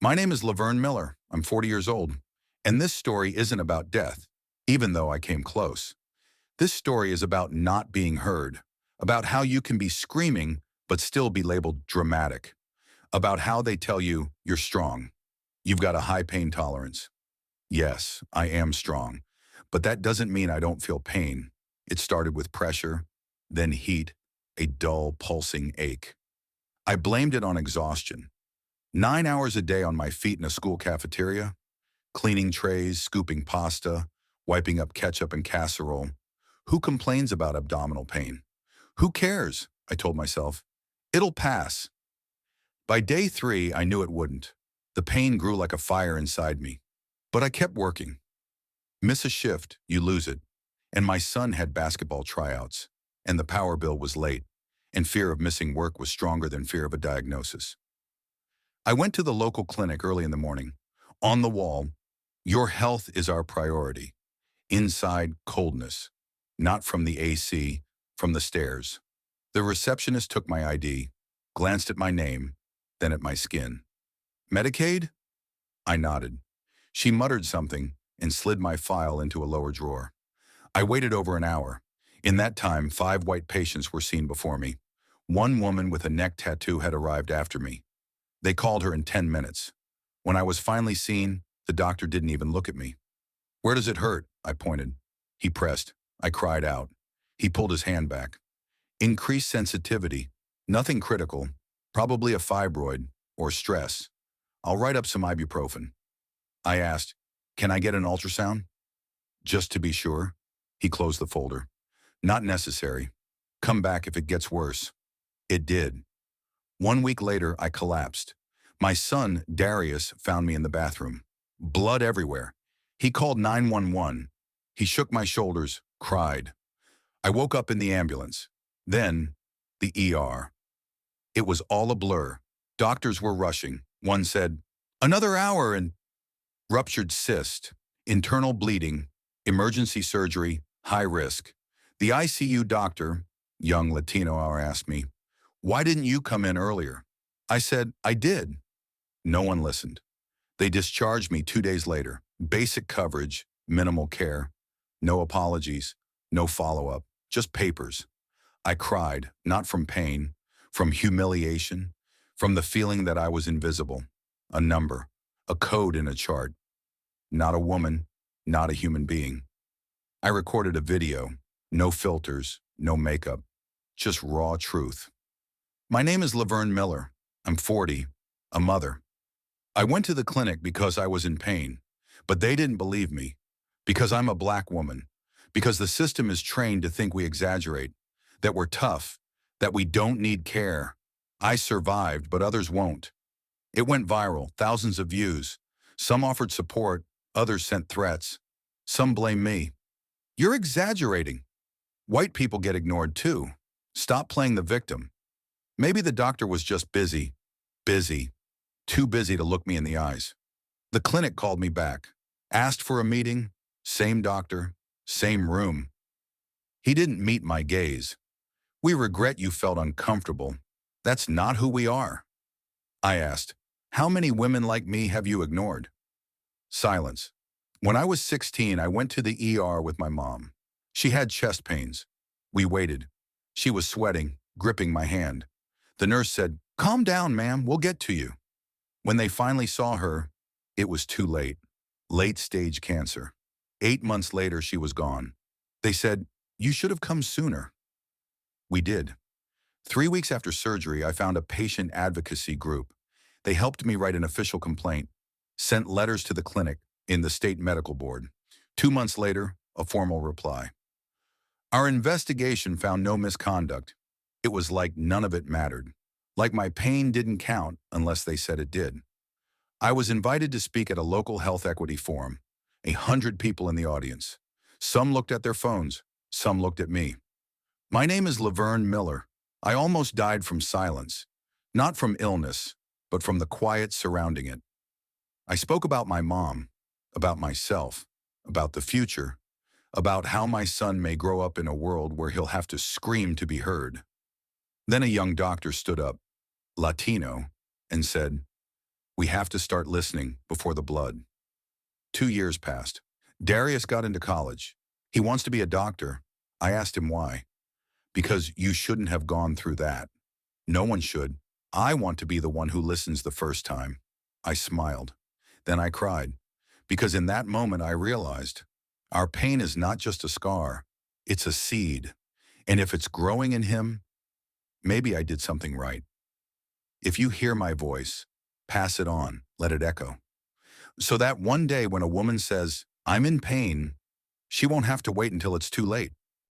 My name is Laverne Miller. I'm 40 years old. And this story isn't about death, even though I came close. This story is about not being heard, about how you can be screaming but still be labeled dramatic, about how they tell you you're strong. You've got a high pain tolerance. Yes, I am strong, but that doesn't mean I don't feel pain. It started with pressure, then heat, a dull, pulsing ache. I blamed it on exhaustion. 9 hours a day on my feet in a school cafeteria, cleaning trays, scooping pasta, wiping up ketchup and casserole. Who complains about abdominal pain? Who cares? I told myself. It'll pass. By day 3, I knew it wouldn't. The pain grew like a fire inside me. But I kept working. Miss a shift, you lose it. And my son had basketball tryouts. And the power bill was late. And fear of missing work was stronger than fear of a diagnosis. I went to the local clinic early in the morning. On the wall, "Your health is our priority." Inside, coldness. Not from the AC, from the stairs. The receptionist took my ID, glanced at my name, then at my skin. "Medicaid?" I nodded. She muttered something and slid my file into a lower drawer. I waited over an hour. In that time, 5 white patients were seen before me. One woman with a neck tattoo had arrived after me. They called her in 10 minutes. When I was finally seen, the doctor didn't even look at me. "Where does it hurt?" I pointed. He pressed. I cried out. He pulled his hand back. "Increased sensitivity. Nothing critical. Probably a fibroid or stress. I'll write up some ibuprofen." I asked, "Can I get an ultrasound?" "Just to be sure." He closed the folder. "Not necessary. Come back if it gets worse." It did. 1 week later, I collapsed. My son, Darius, found me in the bathroom. Blood everywhere. He called 911. He shook my shoulders, cried. I woke up in the ambulance. Then, the ER. It was all a blur. Doctors were rushing. One said, "Another hour and..." Ruptured cyst, internal bleeding, emergency surgery, high risk. The ICU doctor, young Latino, asked me, "Why didn't you come in earlier?" I said, "I did." No one listened. They discharged me 2 days later. Basic coverage, minimal care, no apologies, no follow-up, just papers. I cried, not from pain, from humiliation, from the feeling that I was invisible, a number, a code in a chart. Not a woman, not a human being. I recorded a video, no filters, no makeup, just raw truth. My name is Laverne Miller. I'm 40, a mother. I went to the clinic because I was in pain, but they didn't believe me, because I'm a black woman, because the system is trained to think we exaggerate, that we're tough, that we don't need care. I survived, but others won't. It went viral, thousands of views. Some offered support, others sent threats. Some blame me. "You're exaggerating." White people get ignored too. Stop playing the victim. Maybe the doctor was just busy, too busy to look me in the eyes. The clinic called me back, asked for a meeting, same doctor, same room. He didn't meet my gaze. "We regret you felt uncomfortable. That's not who we are." I asked, "How many women like me have you ignored?" Silence. When I was 16, I went to the ER with my mom. She had chest pains. We waited. She was sweating, gripping my hand. The nurse said, "Calm down, ma'am, we'll get to you." When they finally saw her, it was too late. Late-stage cancer. 8 months later, she was gone. They said, "You should have come sooner." We did. 3 weeks after surgery, I found a patient advocacy group. They helped me write an official complaint, sent letters to the clinic in the state medical board. 2 months later, a formal reply. Our investigation found no misconduct. It was like none of it mattered. Like my pain didn't count unless they said it did. I was invited to speak at a local health equity forum. 100 people in the audience. Some looked at their phones. Some looked at me. My name is Laverne Miller. I almost died from silence. Not from illness, but from the quiet surrounding it. I spoke about my mom, about myself, about the future, about how my son may grow up in a world where he'll have to scream to be heard. Then a young doctor stood up, Latino, and said, We have to start listening before the blood. 2 years passed. Darius got into college. He wants to be a doctor. I asked him why. Because you shouldn't have gone through that. No one should. I want to be the one who listens the first time. I smiled. Then I cried. Because in that moment I realized our pain is not just a scar, it's a seed. And if it's growing in him, maybe I did something right. If you hear my voice, pass it on, let it echo. So that one day when a woman says, I'm in pain, she won't have to wait until it's too late.